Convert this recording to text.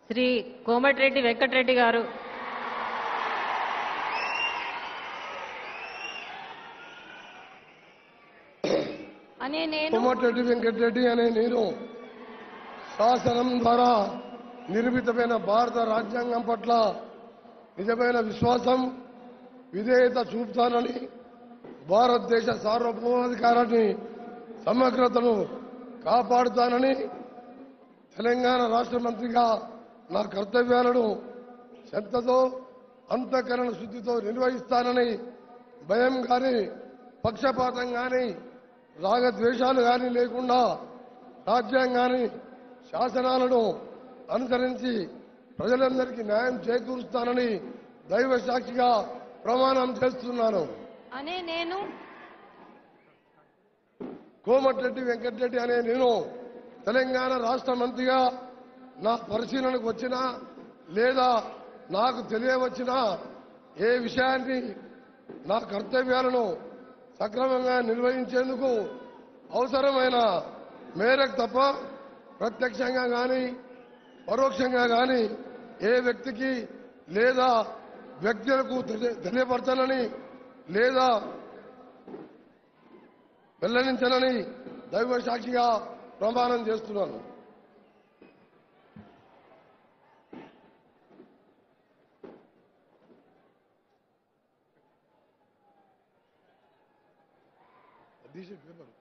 శ్రీ కోమటిరెడ్డి వెంకటరెడ్డి గారు కోమటిరెడ్డి వెంకటరెడ్డి అనే నేను శాసనం ద్వారా నిర్మితమైన భారత రాజ్యాంగం పట్ల నిజమైన విశ్వాసం విధేయత చూపుతానని భారతదేశ సార్వభౌమాధికారాన్ని సమగ్రతను కాపాడుతానని తెలంగాణ రాష్ట్ర మంత్రిగా నా కర్తవ్యాలను శ్రద్ధతో అంతఃకరణ శుద్ధితో నిర్వహిస్తానని భయం కానీ పక్షపాతం కానీ రాగద్వేషాలు కానీ లేకుండా రాజ్యాంగాన్ని శాసనాలను అనుసరించి ప్రజలందరికీ న్యాయం చేకూరుస్తానని దైవ సాక్షిగా ప్రమాణం చేస్తున్నాను. నేను కోమటిరెడ్డి వెంకటరెడ్డి అనే నేను తెలంగాణ రాష్ట్ర మంత్రిగా నా పరిశీలనకు వచ్చినా లేదా నాకు తెలియవచ్చినా ఏ విషయాన్ని నా కర్తవ్యాలను సక్రమంగా నిర్వహించేందుకు అవసరమైన మేరకు తప్ప ప్రత్యక్షంగా కానీ పరోక్షంగా కానీ ఏ వ్యక్తికి లేదా వ్యక్తులకు తెలియపరచాలని లేదా వెల్లడించాలని దైవ సాక్షిగా ప్రమాణం చేస్తున్నాను. పేపర్